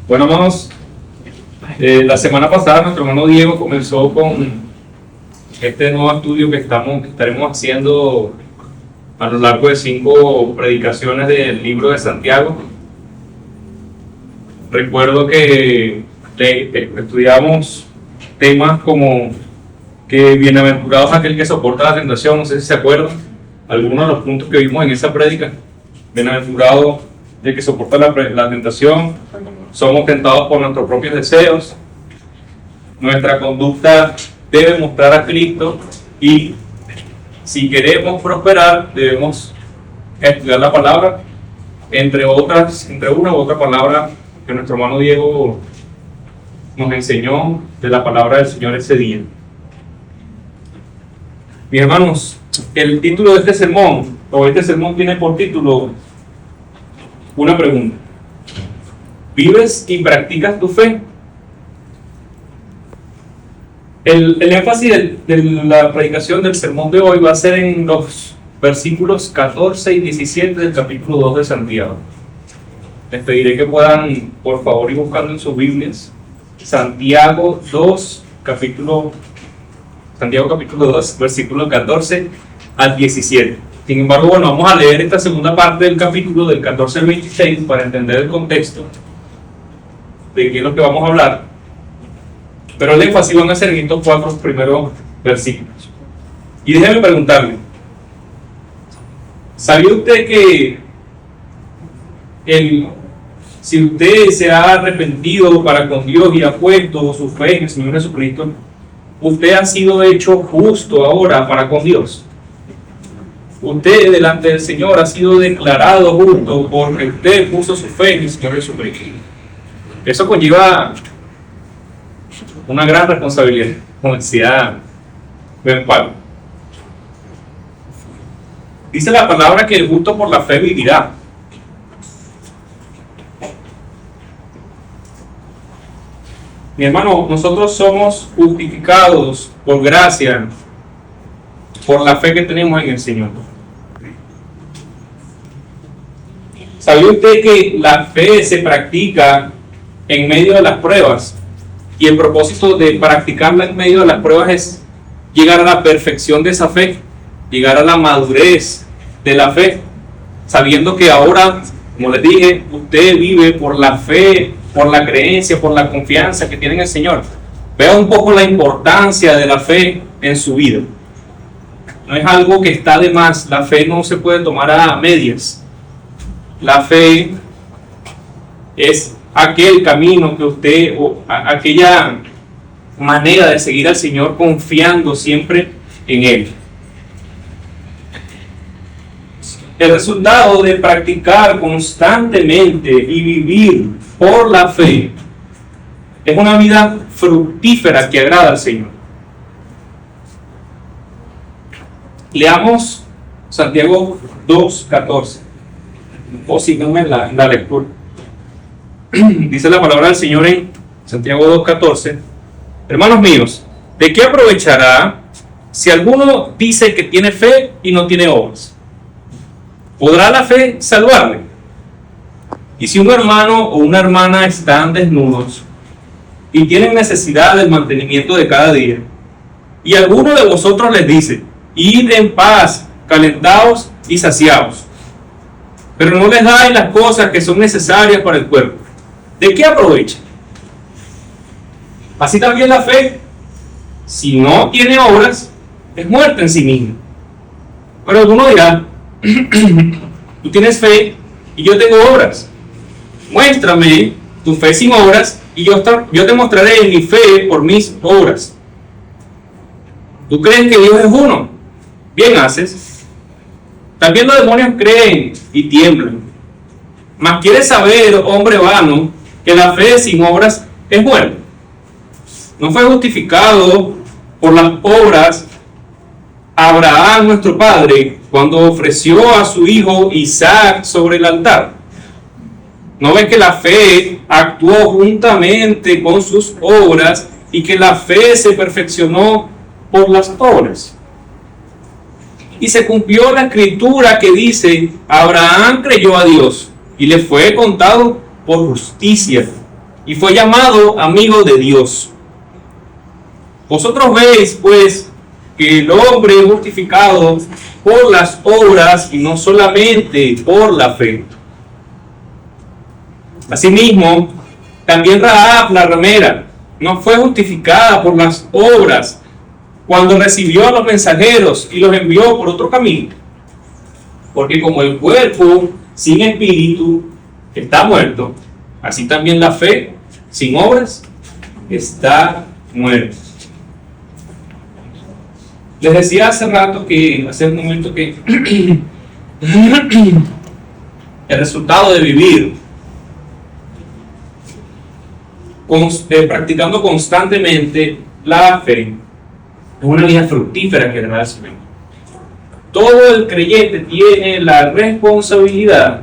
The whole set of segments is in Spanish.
Bueno, hermanos, la semana pasada nuestro hermano Diego comenzó con este nuevo estudio que estaremos haciendo a lo largo de 5 predicaciones del libro de Santiago. Recuerdo que estudiamos temas como que bienaventurados aquel que soporta la tentación. No sé si se acuerdan algunos de los puntos que vimos en esa prédica. Bienaventurado de que soporta la tentación. Somos tentados por nuestros propios deseos. Nuestra conducta debe mostrar a Cristo, y si queremos prosperar debemos estudiar la palabra, entre una u otra palabra que nuestro hermano Diego nos enseñó de la palabra del Señor ese día. Mis hermanos, el título de este sermón tiene por título una pregunta: ¿vives y practicas tu fe? El énfasis de la predicación del sermón de hoy va a ser en los versículos 14 y 17 del capítulo 2 de Santiago. Les pediré que puedan, por favor, ir buscando en sus Biblias Santiago capítulo 2, versículos 14 al 17. Sin embargo, vamos a leer esta segunda parte del capítulo, del 14 al 26, para entender el contexto de qué es lo que vamos a hablar. Pero el énfasis van a ser en estos 4 primeros versículos. Y déjeme preguntarle: ¿sabía usted que si usted se ha arrepentido para con Dios y ha puesto su fe en el Señor Jesucristo, usted ha sido hecho justo ahora para con Dios? Usted delante del Señor ha sido declarado justo porque usted puso su fe en el Señor Jesucristo. Eso conlleva una gran responsabilidad, como decía Ben Pablo. Dice la palabra que el justo por la fe vivirá. Mi hermano, nosotros somos justificados por gracia, por la fe que tenemos en el Señor. ¿Sabía usted que la fe se practica en medio de las pruebas? Y el propósito de practicarla en medio de las pruebas es llegar a la perfección de esa fe, llegar a la madurez de la fe, sabiendo que ahora, como les dije, usted vive por la fe, por la creencia, por la confianza que tiene en el Señor. Vea un poco la importancia de la fe en su vida. No es algo que está de más. La fe no se puede tomar a medias. La fe es aquel camino que usted, o aquella manera de seguir al Señor confiando siempre en Él. El resultado de practicar constantemente y vivir por la fe es una vida fructífera que agrada al Señor. Leamos Santiago 2:14. O síganme en la lectura. Dice la palabra del Señor en Santiago 2:14: hermanos míos, ¿de qué aprovechará si alguno dice que tiene fe y no tiene obras? ¿Podrá la fe salvarle? Y si un hermano o una hermana están desnudos y tienen necesidad del mantenimiento de cada día, y alguno de vosotros les dice: id en paz, calentaos y saciaos, pero no les dais las cosas que son necesarias para el cuerpo, ¿de qué aprovecha? Así también la fe, si no tiene obras, es muerta en sí misma. Pero alguno dirá: tú tienes fe y yo tengo obras. Muéstrame tu fe sin obras y yo te mostraré mi fe por mis obras. ¿Tú crees que Dios es uno? Bien haces. También los demonios creen y tiemblan. Mas quieres saber, hombre vano, que la fe sin obras es muerta. No fue justificado por las obras Abraham, nuestro padre, cuando ofreció a su hijo Isaac sobre el altar. ¿No ves que la fe actuó juntamente con sus obras y que la fe se perfeccionó por las obras? Y se cumplió la escritura que dice: Abraham creyó a Dios y le fue contado por justicia y fue llamado amigo de Dios. Vosotros veis pues que el hombre es justificado por las obras y no solamente por la fe. Asimismo, también Rahab la ramera no fue justificada por las obras cuando recibió a los mensajeros y los envió por otro camino. Porque como el cuerpo sin espíritu está muerto, así también la fe sin obras está muerta. Les decía hace un momento que el resultado de vivir practicando constantemente la fe es una vida fructífera que da el Señor. Todo el creyente tiene la responsabilidad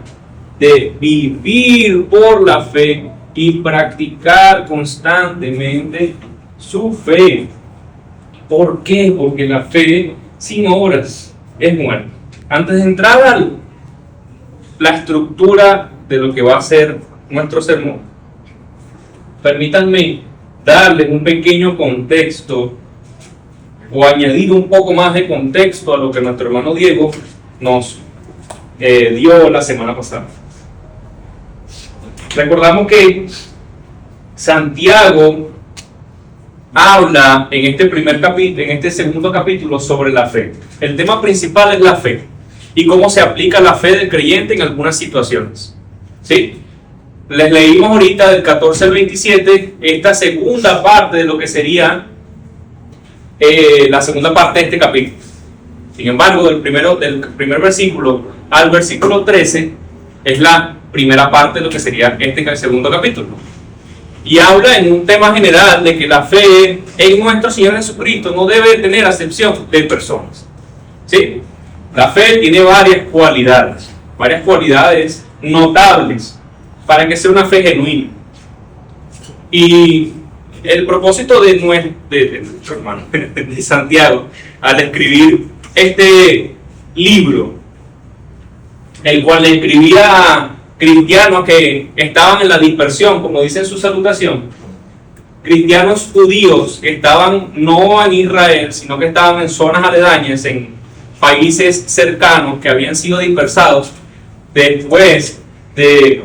de vivir por la fe y practicar constantemente su fe. ¿Por qué? Porque la fe sin obras es muerta. Antes de entrar a la estructura de lo que va a ser nuestro sermón, permítanme darles un pequeño contexto o añadir un poco más de contexto a lo que nuestro hermano Diego nos dio la semana pasada. Recordamos que Santiago habla en este primer capítulo, en este segundo capítulo, sobre la fe. El tema principal es la fe y cómo se aplica la fe del creyente en algunas situaciones. ¿Sí? Les leímos ahorita del 14 al 27 esta segunda parte de lo que sería la segunda parte de este capítulo. Sin embargo, del primer versículo al versículo 13 es la primera parte de lo que sería este segundo capítulo. Y habla en un tema general de que la fe en nuestro Señor Jesucristo no debe tener acepción de personas. ¿Sí? La fe tiene varias cualidades notables para que sea una fe genuina. Y el propósito de nuestro hermano, de Santiago, al escribir este libro, el cual le escribía a cristianos que estaban en la dispersión, como dice en su salutación, cristianos judíos que estaban no en Israel, sino que estaban en zonas aledañas, en países cercanos que habían sido dispersados después del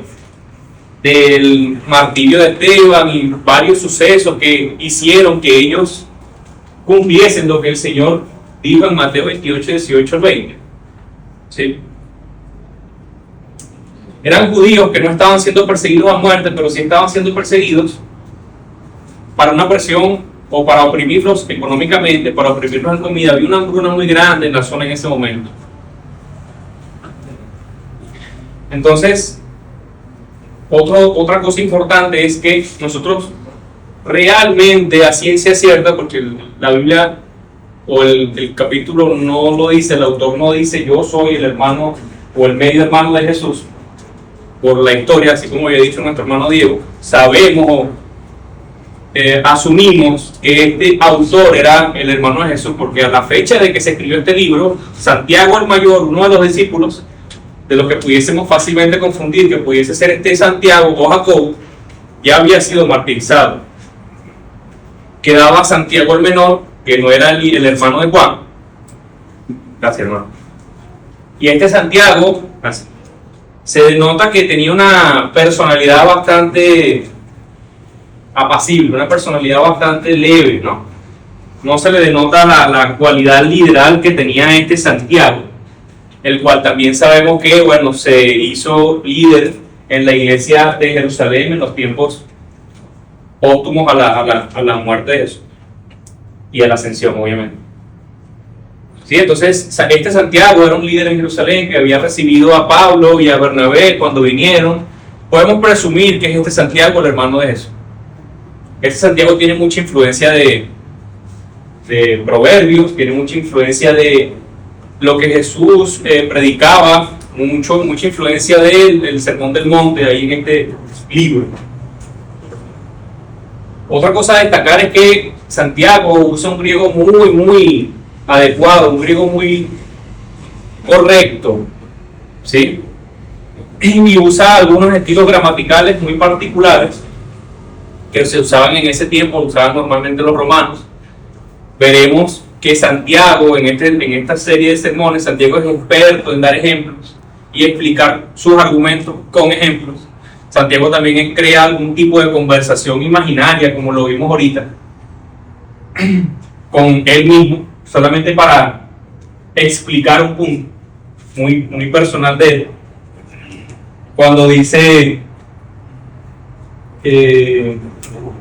martirio de Esteban y varios sucesos que hicieron que ellos cumpliesen lo que el Señor dijo en Mateo 28, 18 al 20. ¿Sí? Eran judíos que no estaban siendo perseguidos a muerte, pero sí estaban siendo perseguidos para una presión o para oprimirlos económicamente, para oprimirlos en comida. Había una hambruna muy grande en la zona en ese momento. Entonces, otra cosa importante es que nosotros realmente, a ciencia cierta, porque la Biblia o el capítulo no lo dice, el autor no dice yo soy el hermano o el medio hermano de Jesús, por la historia, así como había dicho nuestro hermano Diego, sabemos, asumimos que este autor era el hermano de Jesús, porque a la fecha de que se escribió este libro, Santiago el mayor, uno de los discípulos, de los que pudiésemos fácilmente confundir que pudiese ser este Santiago o Jacobo, ya había sido martirizado. Quedaba Santiago el menor, que no era el hermano de Juan. Gracias, hermano. Y este Santiago se denota que tenía una personalidad bastante apacible, una personalidad bastante leve, ¿no? No se le denota la cualidad lideral que tenía este Santiago, el cual también sabemos que, bueno, se hizo líder en la iglesia de Jerusalén en los tiempos póstumos a la muerte de Jesús y a la ascensión, obviamente. ¿Sí? Entonces, este Santiago era un líder en Jerusalén que había recibido a Pablo y a Bernabé cuando vinieron. Podemos presumir que es este Santiago el hermano de Jesús. Este Santiago tiene mucha influencia de proverbios, tiene mucha influencia de lo que Jesús predicaba, mucha influencia del Sermón del Monte, ahí en este libro. Otra cosa a destacar es que Santiago usa un griego muy adecuado, un griego muy correcto, ¿sí? Y usa algunos estilos gramaticales muy particulares que se usaban en ese tiempo, lo usaban normalmente los romanos. Veremos que Santiago, en esta serie de sermones, Santiago es experto en dar ejemplos y explicar sus argumentos con ejemplos. Santiago también crea algún tipo de conversación imaginaria, como lo vimos ahorita, con él mismo, solamente para explicar un punto muy personal de él. Cuando dice,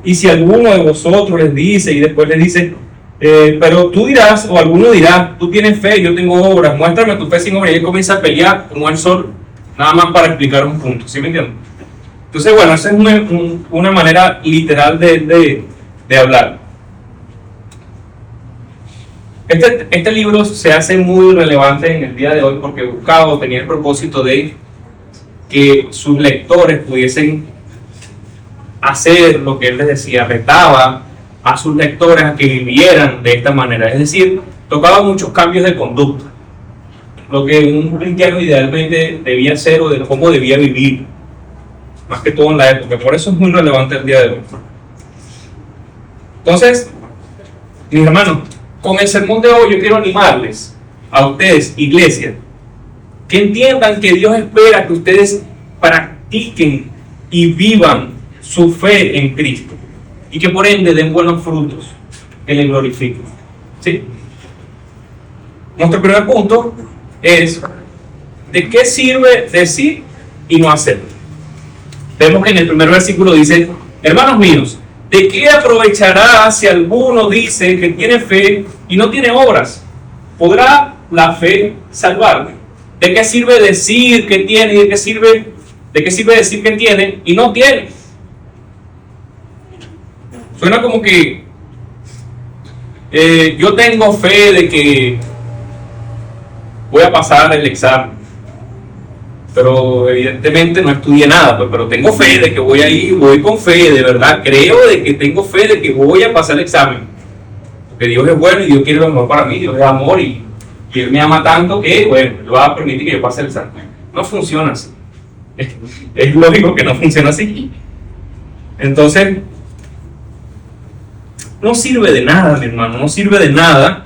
y si alguno de vosotros les dice, y después les dice, pero tú dirás, o alguno dirá, tú tienes fe, yo tengo obras, muéstrame tu fe sin obras, y él comienza a pelear como el sol, nada más para explicar un punto, ¿sí me entienden? Entonces, bueno, esa es una manera literal de hablar. Este libro se hace muy relevante en el día de hoy porque buscaba o tenía el propósito de que sus lectores pudiesen hacer lo que él les decía, retaba a sus lectores a que vivieran de esta manera, es decir, tocaba muchos cambios de conducta, lo que un cristiano idealmente debía hacer o de cómo debía vivir, más que todo en la época. Por eso es muy relevante el día de hoy. Entonces, mis hermanos, con el sermón de hoy yo quiero animarles a ustedes, iglesia, que entiendan que Dios espera que ustedes practiquen y vivan su fe en Cristo y que por ende den buenos frutos que le glorifiquen. ¿Sí? Nuestro primer punto es: ¿de qué sirve decir y no hacer? Vemos que en el primer versículo dice: hermanos míos, ¿de qué aprovechará si alguno dice que tiene fe y no tiene obras? ¿Podrá la fe salvarle? ¿De qué sirve decir que tiene y de qué sirve decir que tiene y no tiene? Suena como que yo tengo fe de que voy a pasar el examen, pero evidentemente no estudié nada, pero tengo fe de que voy a ir, voy con fe, de verdad creo de que tengo fe de que voy a pasar el examen, porque Dios es bueno y Dios quiere lo mejor para mí, Dios es amor y Él me ama tanto que, bueno, Él va a permitir que yo pase el examen. No funciona así. Es lógico que no funciona así. Entonces, no sirve de nada, mi hermano, no sirve de nada.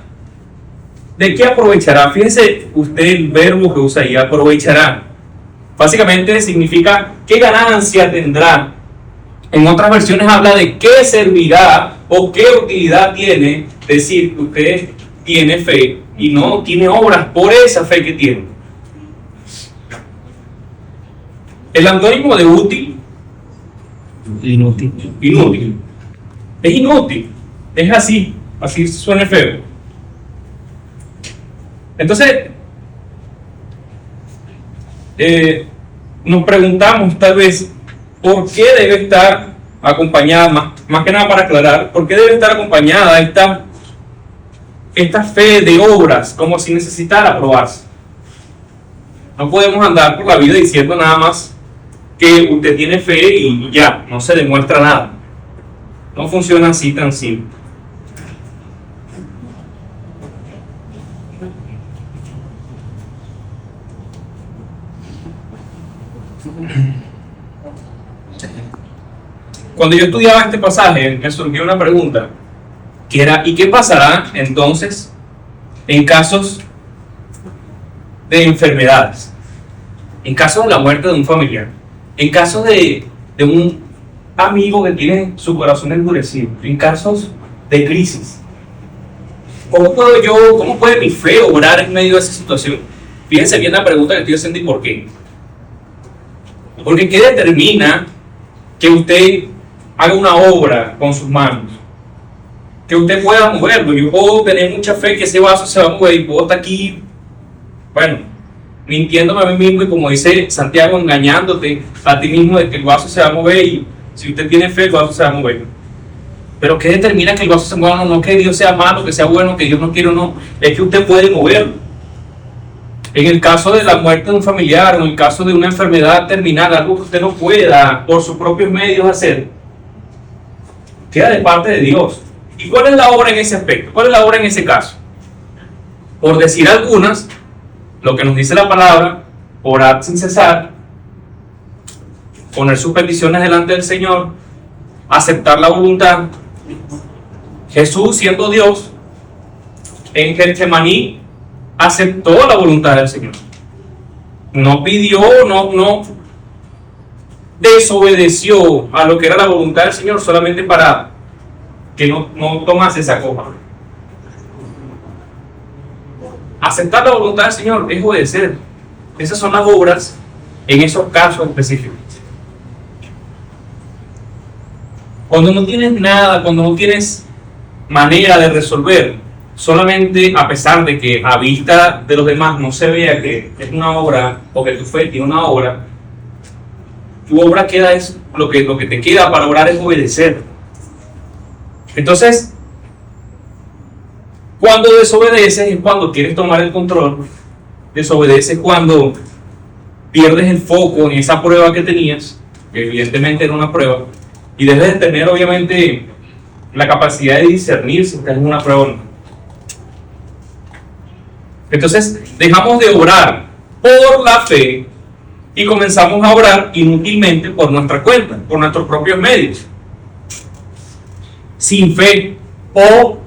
¿De qué aprovechará? Fíjense usted el verbo que usa ahí, aprovechará. Básicamente significa qué ganancia tendrá. En otras versiones habla de qué servirá o qué utilidad tiene decir que usted tiene fe y no tiene obras por esa fe que tiene. El antónimo de útil, inútil. Es inútil. Es así suena feo. Entonces, nos preguntamos tal vez por qué debe estar acompañada, más que nada para aclarar, por qué debe estar acompañada esta fe de obras, como si necesitara aprobarse. No podemos andar por la vida diciendo nada más que usted tiene fe y ya, no se demuestra nada. No funciona así tan simple. Cuando yo estudiaba este pasaje, me surgió una pregunta, que era: ¿y qué pasará entonces en casos de enfermedades? En casos de la muerte de un familiar, en casos de un amigo que tiene su corazón endurecido, en casos de crisis. ¿Cómo puede mi fe obrar en medio de esa situación? Fíjense bien la pregunta que estoy haciendo y por qué. Porque ¿qué determina que usted haga una obra con sus manos? Que usted pueda moverlo. Yo puedo tener mucha fe que ese vaso se va a mover y puedo estar aquí, bueno, mintiéndome a mí mismo y, como dice Santiago, engañándote a ti mismo de que el vaso se va a mover, y si usted tiene fe el vaso se va a mover. Pero ¿qué determina que el vaso se mueva? No que Dios sea malo, que sea bueno, que Dios no quiere o no, es que usted puede moverlo. En el caso de la muerte de un familiar o en el caso de una enfermedad terminal, algo que usted no pueda por sus propios medios hacer, queda de parte de Dios. ¿Y cuál es la obra en ese aspecto? ¿Cuál es la obra en ese caso? Por decir algunas, lo que nos dice la palabra, orar sin cesar, poner sus peticiones delante del Señor, aceptar la voluntad. Jesús, siendo Dios, en Getsemaní aceptó la voluntad del Señor. No pidió, no desobedeció a lo que era la voluntad del Señor solamente para que no tomase esa copa. Aceptar la voluntad del Señor es obedecer. Esas son las obras en esos casos específicos. Cuando no tienes nada, cuando no tienes manera de resolver, solamente a pesar de que a vista de los demás no se vea que es una obra o que tu fe tiene una obra, tu obra queda es lo que te queda para orar es obedecer. Entonces, cuando desobedeces es cuando quieres tomar el control, desobedeces cuando pierdes el foco en esa prueba que tenías, que evidentemente era una prueba, y debes de tener obviamente la capacidad de discernir si estás en una prueba o no. Entonces dejamos de orar por la fe y comenzamos a orar inútilmente por nuestra cuenta, por nuestros propios medios, sin fe o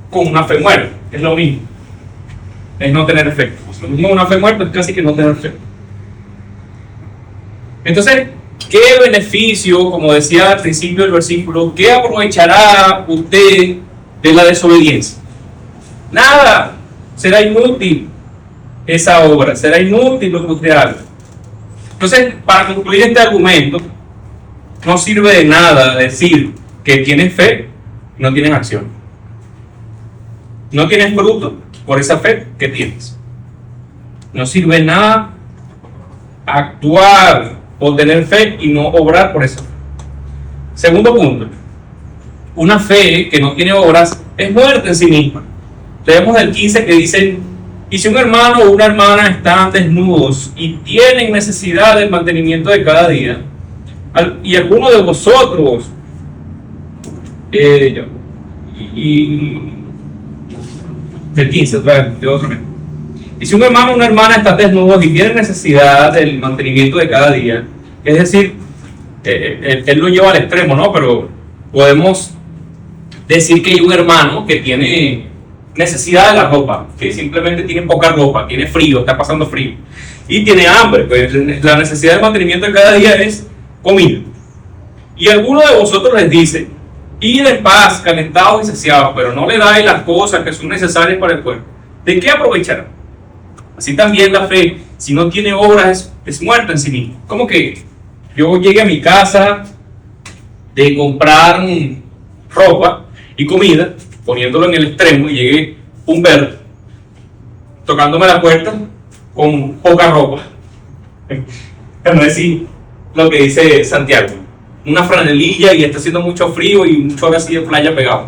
con una fe muerta. Es lo mismo, es no tener fe. Lo mismo una fe muerta es casi que no tener fe. Entonces, ¿qué beneficio, como decía al principio del versículo, qué aprovechará usted de la desobediencia? Nada, será inútil esa obra, será inútil lo que usted haga. Entonces, para concluir este argumento, no sirve de nada decir que tienes fe y no tienes acción. No tienes fruto por esa fe que tienes. No sirve de nada actuar o tener fe y no obrar por esa fe. Segundo punto, una fe que no tiene obras es muerta en sí misma. Leemos el 15 que dice: y si un hermano o una hermana están desnudos y tienen necesidad del mantenimiento de cada día, y alguno de vosotros el 15, de otro mes. Y si un hermano o una hermana están desnudos y tienen necesidad del mantenimiento de cada día, es decir, él lo lleva al extremo, ¿no? Pero podemos decir que hay un hermano que tiene necesidad de la ropa, que simplemente tiene poca ropa, tiene frío, está pasando frío, y tiene hambre, pues la necesidad de mantenimiento de cada día es comida. Y alguno de vosotros les dice: id en paz, calentados y saciados, pero no le dais las cosas que son necesarias para el cuerpo. ¿De qué aprovechará? Así también la fe, si no tiene obras, es muerta en sí misma. Como que yo llegué a mi casa de comprar ropa y comida, poniéndolo en el extremo, y llegué un verde tocándome la puerta con poca ropa. No decir lo que dice Santiago, una franelilla y está haciendo mucho frío y un chorro así de playa pegado,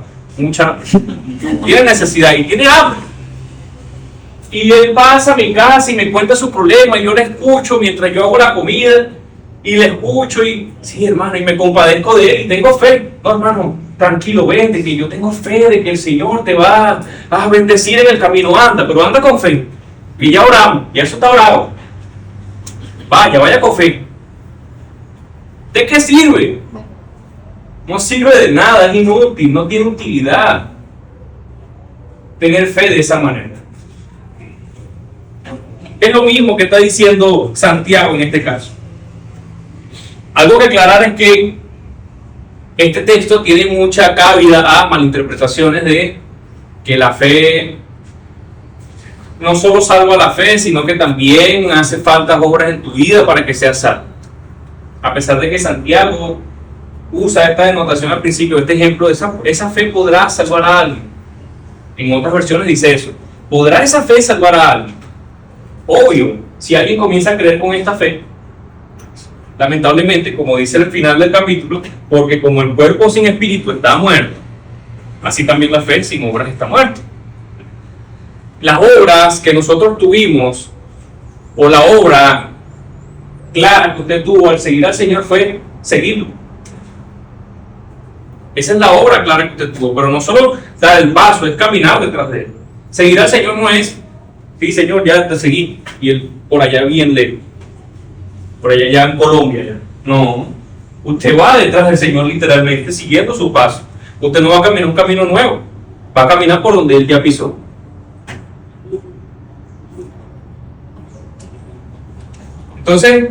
tiene necesidad y tiene hambre. Y él pasa a mi casa y me cuenta su problema y yo le escucho mientras yo hago la comida y le escucho y sí, hermano, y me compadezco de él y tengo fe. No, hermano, tranquilo, vente, que yo tengo fe de que el Señor te va a bendecir en el camino. Anda, pero anda con fe. Y ya oramos, ya eso está orado. Vaya con fe. ¿De qué sirve? No sirve de nada, es inútil, no tiene utilidad tener fe de esa manera. Es lo mismo que está diciendo Santiago en este caso. Algo que aclarar es que este texto tiene mucha cabida a malinterpretaciones de que la fe no solo salva la fe, sino que también hace falta obras en tu vida para que seas salvo. A pesar de que Santiago usa esta denotación al principio, este ejemplo, esa fe podrá salvar a alguien. En otras versiones dice eso. ¿Podrá esa fe salvar a alguien? Obvio, si alguien comienza a creer con esta fe, lamentablemente, como dice el final del capítulo, porque como el cuerpo sin espíritu está muerto, así también la fe sin obras está muerta. Las obras que nosotros tuvimos, o la obra clara que usted tuvo al seguir al Señor, fue seguirlo. Esa es la obra clara que usted tuvo, pero no solo dar el paso, es caminar detrás de él. Seguir al Señor no es Sí, Señor, ya te seguí. Y él por allá bien lejos. Por allá ya en Colombia. Ya. No. Usted va detrás del Señor literalmente siguiendo su paso. Usted no va a caminar un camino nuevo. Va a caminar por donde Él ya pisó. Entonces,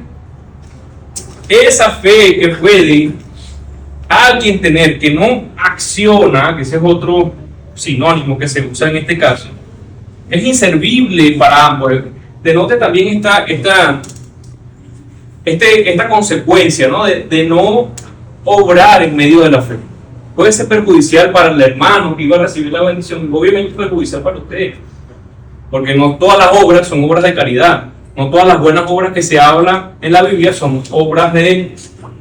esa fe que puede alguien tener que no acciona, que ese es otro sinónimo que se usa en este caso, es inservible para ambos. Denote también esta consecuencia, ¿no? De no obrar en medio de la fe. Puede ser perjudicial para el hermano que iba a recibir la bendición, obviamente perjudicial para usted, porque no todas las obras son obras de caridad, no todas las buenas obras que se hablan en la Biblia son obras de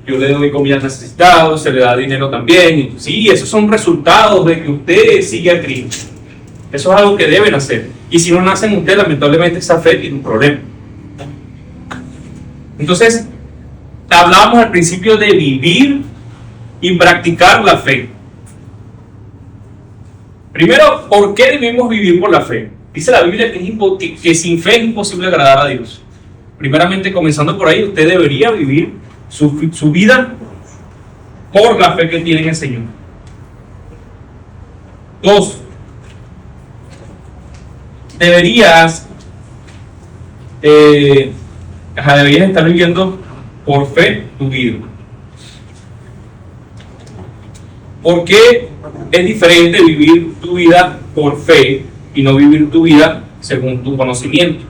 yo le doy comida al necesitado, se le da dinero también, y sí, esos son resultados de que usted sigue a Cristo. Eso es algo que deben hacer, y si no nace en usted, lamentablemente esa fe tiene un problema. Entonces, hablábamos al principio de vivir y practicar la fe. Primero, ¿por qué debemos vivir por la fe? Dice la Biblia que sin fe es imposible agradar a Dios. Primeramente, comenzando por ahí, usted debería vivir su vida por la fe que tiene en el Señor. 2, deberías estar viviendo por fe tu vida. ¿Por qué es diferente vivir tu vida por fe y no vivir tu vida según tu conocimiento?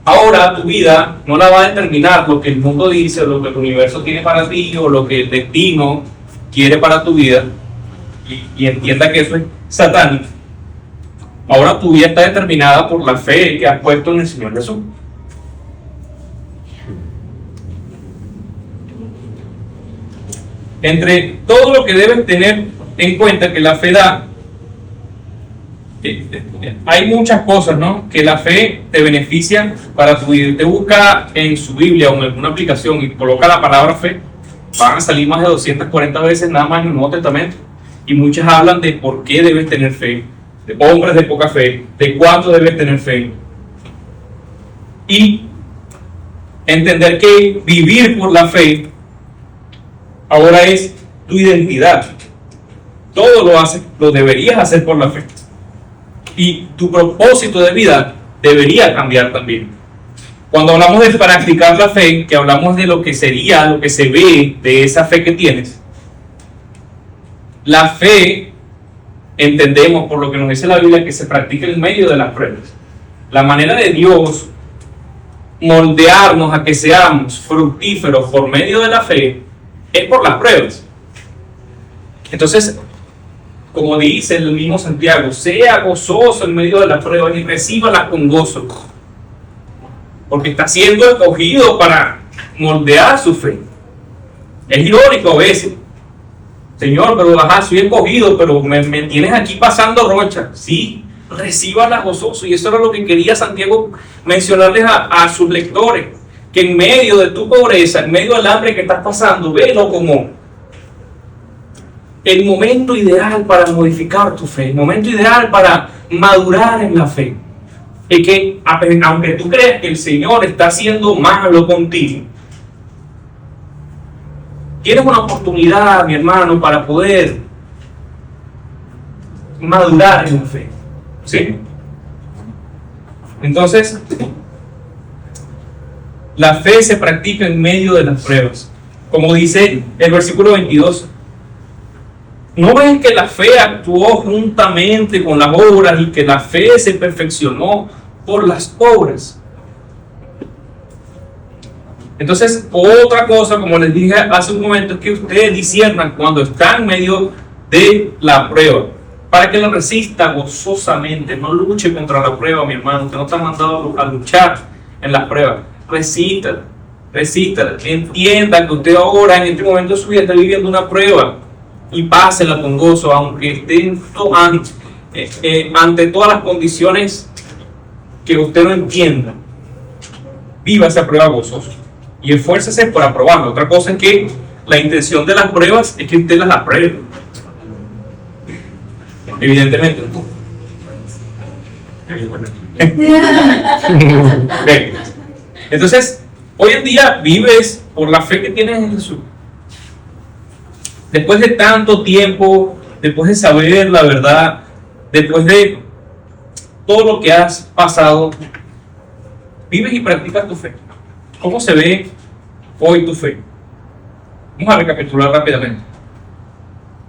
Ahora tu vida no la va a determinar lo que el mundo dice, o lo que el universo tiene para ti, o lo que el destino quiere para tu vida, y entienda que eso es satánico. Ahora tu vida está determinada por la fe que has puesto en el Señor Jesús. Entre todo lo que debes tener en cuenta que la fe da, hay muchas cosas, ¿no? Que la fe te beneficia para tu vida. Te busca en su Biblia o en alguna aplicación y coloca la palabra fe, van a salir más de 240 veces nada más en el Nuevo Testamento, y muchas hablan de por qué debes tener fe, de hombres de poca fe, de cuánto debes tener fe, y entender que vivir por la fe ahora es tu identidad. Todo lo deberías hacer por la fe. Y tu propósito de vida debería cambiar también. Cuando hablamos de practicar la fe, que hablamos de lo que sería, lo que se ve de esa fe que tienes, la fe, entendemos por lo que nos dice la Biblia, que se practica en medio de las pruebas. La manera de Dios moldearnos a que seamos fructíferos por medio de la fe es por las pruebas. Entonces, como dice el mismo Santiago, sea gozoso en medio de las pruebas y recíbalas con gozo, porque está siendo escogido para moldear su fe. Es irónico a veces, Señor, pero soy escogido, pero me tienes aquí pasando rocha. Sí, recíbalas gozoso, y eso era lo que quería Santiago mencionarles a sus lectores, que en medio de tu pobreza, en medio del hambre que estás pasando, velo como el momento ideal para modificar tu fe, el momento ideal para madurar en la fe. Es que aunque tú creas que el Señor está haciendo malo contigo, tienes una oportunidad, mi hermano, para poder madurar en la fe. ¿Sí? Entonces, la fe se practica en medio de las pruebas. Como dice el versículo 22, ¿no ven que la fe actuó juntamente con las obras y que la fe se perfeccionó por las obras? Entonces, otra cosa, como les dije hace un momento, es que ustedes disciernan cuando están en medio de la prueba, para que la resista gozosamente. No luche contra la prueba, mi hermano. Usted no está mandado a luchar en las pruebas. Resista. Entienda que usted ahora, en este momento de su vida, está viviendo una prueba, y pásela con gozo, aunque esté ante todas las condiciones que usted no entienda. Viva esa prueba gozoso y esfuércese por aprobarla. Otra cosa es que la intención de las pruebas es que usted las apruebe, evidentemente. Ven. Entonces, hoy en día vives por la fe que tienes en Jesús. Después de tanto tiempo, después de saber la verdad, después de todo lo que has pasado, vives y practicas tu fe. ¿Cómo se ve hoy tu fe? Vamos a recapitular rápidamente.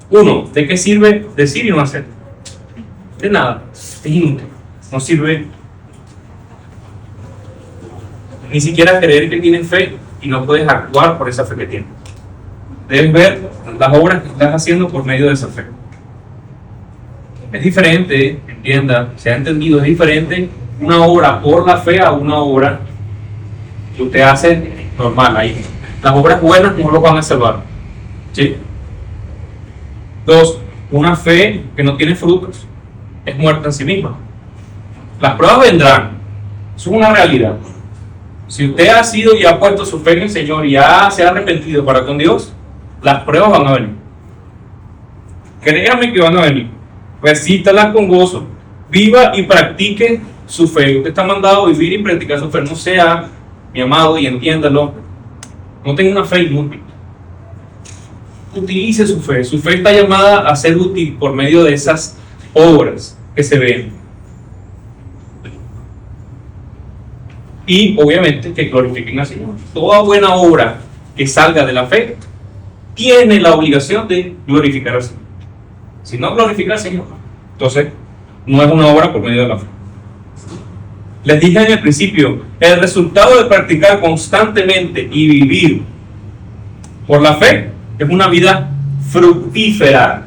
1. ¿De qué sirve decir y no hacer? De nada. Es inútil. No sirve ni siquiera creer que tienes fe y no puedes actuar por esa fe que tienes. Debes ver las obras que estás haciendo por medio de esa fe. Es diferente, entienda, se ha entendido, es diferente una obra por la fe a una obra que usted hace normal. Ahí las obras buenas no lo van a salvar. ¿Sí? 2. Una fe que no tiene frutos es muerta en sí misma. Las pruebas vendrán, eso es una realidad. Si usted ha sido y ha puesto su fe en el Señor y se ha arrepentido para con Dios, las pruebas van a venir. Créame que van a venir. Recítalas con gozo. Viva y practique su fe. Usted está mandado a vivir y practicar su fe. No sea, mi amado, y entiéndalo, no tenga una fe inútil. Utilice su fe. Su fe está llamada a ser útil por medio de esas obras que se ven. Y obviamente que glorifiquen al Señor. Toda buena obra que salga de la fe tiene la obligación de glorificar al Señor. Si no glorifica al Señor, entonces no es una obra por medio de la fe. Les dije en el principio, el resultado de practicar constantemente y vivir por la fe es una vida fructífera,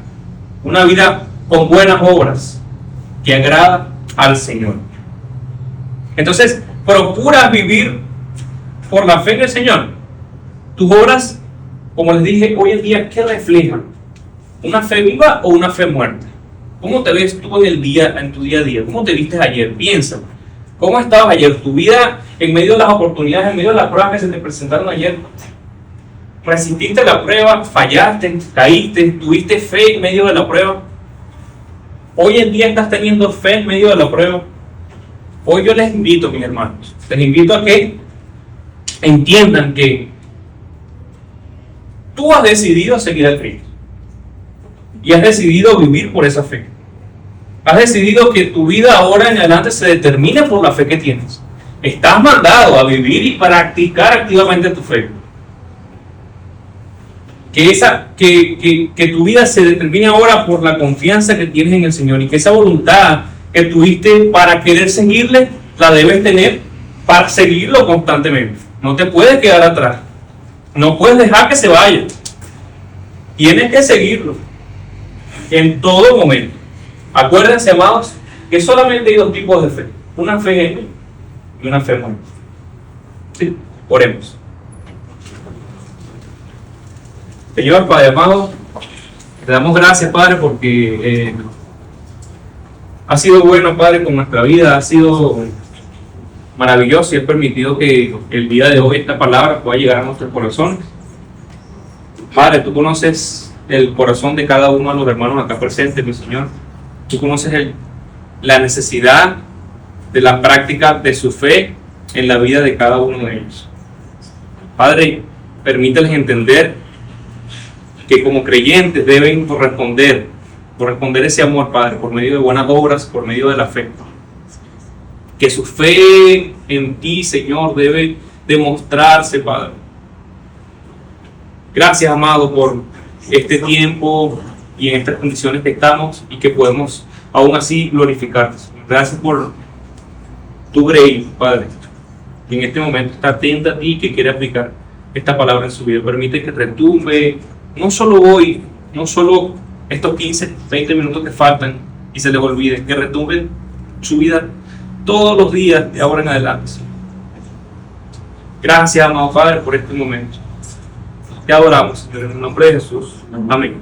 una vida con buenas obras que agrada al Señor. Entonces, procura vivir por la fe en el Señor. Tus obras, como les dije, hoy en día, ¿qué reflejan? ¿Una fe viva o una fe muerta? ¿Cómo te ves tú en tu día a día? ¿Cómo te viste ayer? Piensa. ¿Cómo estabas ayer? Tu vida en medio de las oportunidades, en medio de las pruebas que se te presentaron ayer. ¿Resististe la prueba? ¿Fallaste? ¿Caíste? ¿Tuviste fe en medio de la prueba? Hoy en día estás teniendo fe en medio de la prueba. Hoy yo les invito, mis hermanos, les invito a que entiendan que tú has decidido seguir a Cristo y has decidido vivir por esa fe. Has decidido que tu vida ahora en adelante se determine por la fe que tienes. Estás mandado a vivir y practicar activamente tu fe. Que tu vida se determine ahora por la confianza que tienes en el Señor y que esa voluntad que tuviste para querer seguirle, la debes tener para seguirlo constantemente. No te puedes quedar atrás. No puedes dejar que se vaya. Tienes que seguirlo en todo momento. Acuérdense, amados, que solamente hay dos tipos de fe. Una fe genuina y una fe muerta. ¿Sí? Oremos. Señor Padre amado, te damos gracias, Padre, porque ha sido bueno, Padre, con nuestra vida, ha sido maravilloso y has permitido que el día de hoy esta palabra pueda llegar a nuestros corazones. Padre, tú conoces el corazón de cada uno de los hermanos acá presentes, mi Señor. Tú conoces la necesidad de la práctica de su fe en la vida de cada uno de ellos. Padre, permíteles entender que como creyentes deben corresponder ese amor, Padre, por medio de buenas obras, por medio de la fe. Que su fe en ti, Señor, debe demostrarse, Padre. Gracias, amado, por este tiempo y en estas condiciones que estamos y que podemos aún así glorificarte. Gracias por tu gracia, Padre, que en este momento está atenta a ti y que quiere aplicar esta palabra en su vida. Permite que retumbe, no solo hoy, no solo estos 15, 20 minutos que faltan y se les olvide, que retumbe su vida todos los días de ahora en adelante. Gracias, amado Padre, por este momento. Te adoramos, en el nombre de Jesús. Amén.